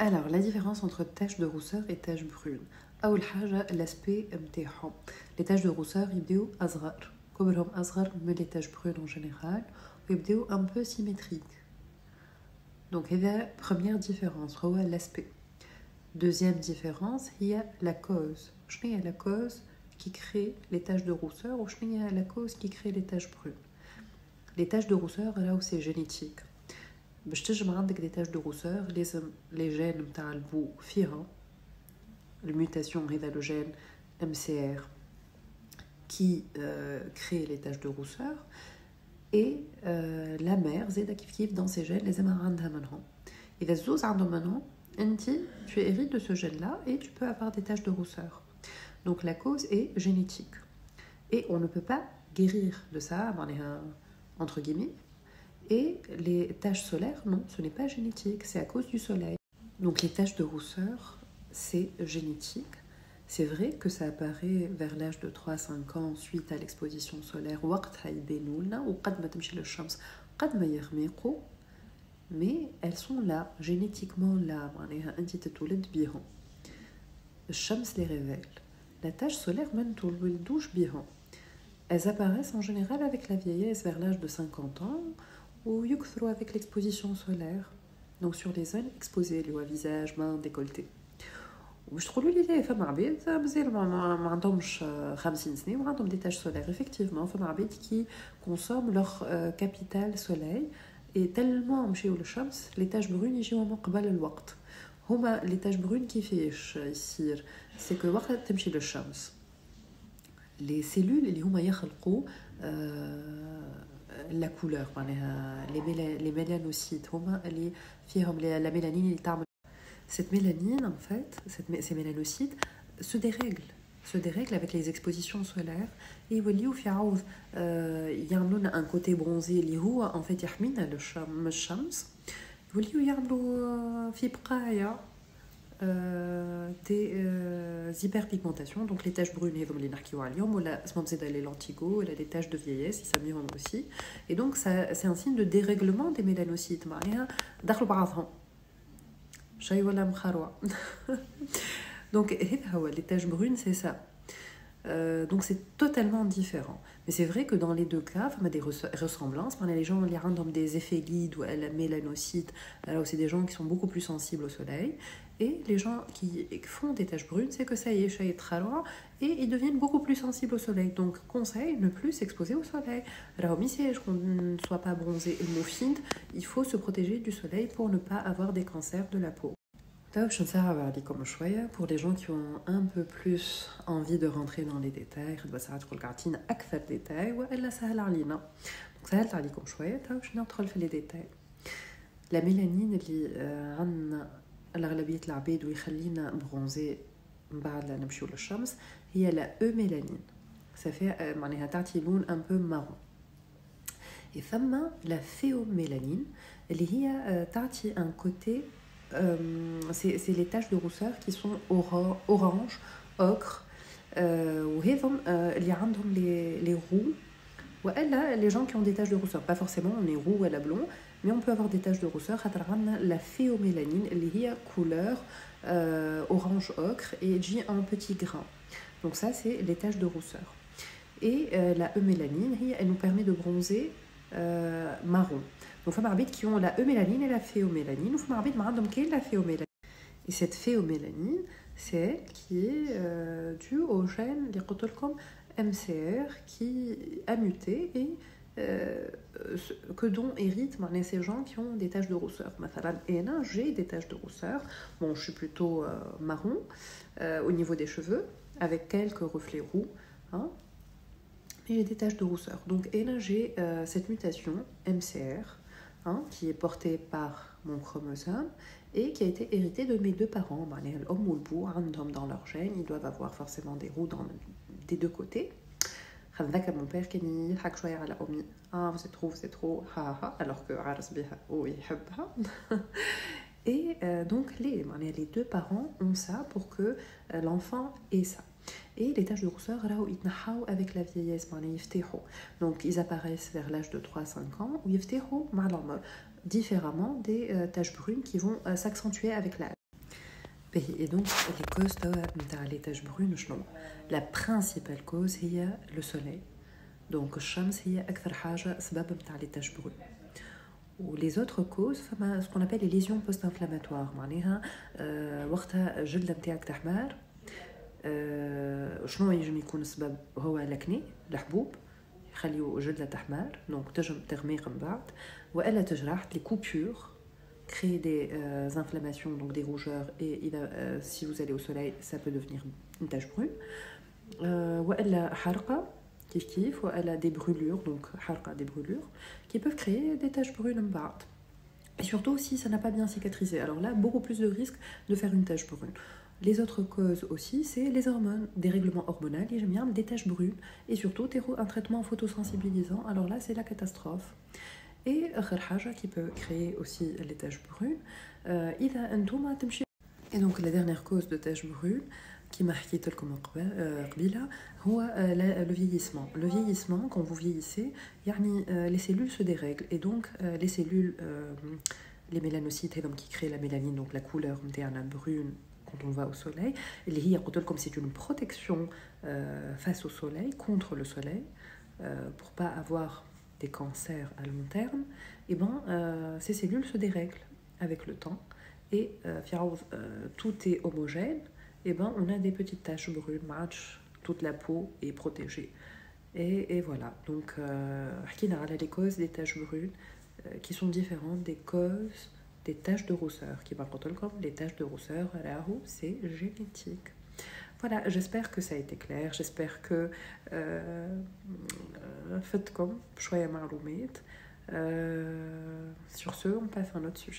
Alors, la différence entre taches de rousseur et taches brunes. أول حاجة l'aspect متاعهم. Les taches de rousseur يبداو أصغر. كبرهم أصغر من les taches brunes en général. ويبداو un peu symétriques. Donc, هذا première différence هو l'aspect. Deuxième différence هي la cause. شنو هي la cause qui crée les taches de rousseur ou شنو هي la cause qui crée les taches brunes. Les taches de rousseur là où c'est génétique. باش تجمع عندك des taches de rousseur لازم les gènes نتاع البو فيها الموتاسيون هذا le gène MCR qui crée les taches de rousseur et la mère زاده كيف dans ces gènes لازم عندها منهم. إذا الزوز عندهم منهم انت tu hérites de ce gène là et tu peux avoir des taches de rousseur. Donc la cause est génétique et on ne peut pas guérir de ça entre guillemets. Et les taches solaires, non, ce n'est pas génétique, c'est à cause du soleil. Donc les taches de rousseur, c'est génétique. C'est vrai que ça apparaît vers l'âge de 3-5 ans suite à l'exposition solaire, mais elles sont là, génétiquement là. الشمس les révèle. La tache solaire, même tout le douche bien. Elles apparaissent en général avec la vieillesse vers l'âge de 50 ans ou avec l'exposition solaire. Donc sur les zones exposées, le visage, mains, décolleté. ومش تقولوا لي لا فما عباد مازال ما عندهمش 50 سنه وعندهم دي تاج سولير effectivement فما عباد qui consomment leur capital soleil et tellement مشيو للشمس les taches brunes يجيو من قبل الوقت. هما les taches brunes كيفاش يصير c'est que وقت تمشي للشمس les cellules اللي هما يخلقوا la couleur معناها les mélanocytes هما اللي فيهم la mélanine اللي تعمل. Cette mélanine en fait ces mélanocytes se dérèglent avec les expositions solaires et يوليو في عوض يعملوا un côté bronzé اللي هو en fait يحمينا من الشمس يوليو يعملوا في بقايا des hyperpigmentations, donc les taches brunes هذوما اللي نحكيو عليهم ولا اسمهم زاده les lentigos ولا des taches de vieillesse يسميهم aussi. Et donc ça c'est un signe de dérèglement des mélanocytes معناها دخلوا بعضهم شيء ولا مخروع. Donc هذا هو les taches brunes c'est ça. Donc c'est totalement différent. Mais c'est vrai que dans les deux cas, il y a des ressemblances. Les gens qui ont des effets guides ou la mélanocyte, alors c'est des gens qui sont beaucoup plus sensibles au soleil. Et les gens qui font des taches brunes, c'est que ça y est, ça y est très loin, et ils deviennent beaucoup plus sensibles au soleil. Donc conseil, ne plus s'exposer au soleil. Alors si qu'on ne soit pas bronzé et mouffine, il faut se protéger du soleil pour ne pas avoir des cancers de la peau. Je vais comme شوية pour les gens qui ont un peu plus envie de rentrer dans les détails. خدمة ساعات تقول قاعدين أكثر détails وإلا سهل علينا. Donc سهلت عليكم شوية. باش ندخل في les détails. La mélanine اللي عندنا الأغلبية العباد ويخلينا برونزي من بعد لا نمشيو للشمس هي la eumélanine. Ça fait معناها تعطي لون un peu marron. Et ثم la phéomélanine اللي هي تعطي un côté c'est les taches de rousseur qui sont orange, ocre وهذم اللي عندهم les roux والا les gens qui ont des taches de rousseur pas forcément on est roux ou la blond mais on peut avoir des taches de rousseur خاطر عندنا la phéomélanine اللي هي couleur orange ocre et tji en petits grains. Donc ça c'est les taches de rousseur. Et la eumélanine elle nous permet de bronzer marron. Donc, il y a des qui ont la eumélanine et la phéomélanine. Il y a des qui ont la phéomélanine. Et cette phéomélanine, c'est elle qui est due au gène MCR qui a muté et que dont héritent ces gens qui ont des taches de rousseur. J'ai des taches de rousseur. Bon, je suis plutôt marron au niveau des cheveux, avec quelques reflets roux. Hein. Et j'ai des taches de rousseur. Donc, j'ai cette mutation MCR. Qui est porté par mon chromosome et qui a été hérité de mes deux parents. L'homme ou le bou, dans leur gène, ils doivent avoir forcément des roux des deux côtés. Mon père qui dit c'est trop, alors que et donc les deux parents ont ça pour que l'enfant ait ça. Et les taches de rousseur avec la vieillesse donc ils apparaissent vers l'âge de 3-5 ans ou différemment des taches brunes qui vont s'accentuer avec l'âge. Et donc, les causes de les taches brunes, la principale cause, c'est le soleil. Donc, الشمس هي أكثر حاجة سبب نتاع les taches brunes. Ou les autres causes, ce qu'on appelle les lésions post-inflammatoires. معناها وقتها الجلدة نتاعك تحمر. شنو ينجم يكون السبب؟ هو لكني الحبوب يخليو الجلدة تحمر، دونك تنجم تغميق من بعد، والا تجرح les coupures créer des inflammations, donc des rougeurs, et si vous allez au soleil, ça peut devenir une tache brune. والا حرقة كيف كيف، والا des brûlures, donc حرقة des brûlures qui peuvent créer des taches brunes من بعد. Et surtout si ça n'a pas bien cicatrisé. Alors là, beaucoup plus de risques de faire une tache brune. Les autres causes aussi, c'est les hormones, des règlements hormonaux, des taches brunes, et surtout un traitement photosensibilisant. Alors là, c'est la catastrophe. Et حاجة qui peut créer aussi les taches brunes. Et donc la dernière cause de taches brunes, qui m'a حكيت لكم قبيلة, هو le vieillissement. Le vieillissement, quand vous vieillissez, les cellules se dérèglent, et donc les cellules, les mélanocytes qui créent la mélanine, donc la couleur brune quand on va au soleil, comme c'est une protection face au soleil, contre le soleil, pour pas avoir des cancers à long terme, et ces cellules se dérèglent avec le temps, et tout est homogène, et on a des petites taches brunes, toute la peau est protégée. Et voilà, donc les causes des taches brunes qui sont différentes des causes des taches de rousseur, qui comme les taches de rousseur, c'est génétique. Voilà, j'espère que ça a été clair, j'espère que faites comme choix à sur ce, on passe à un autre sujet.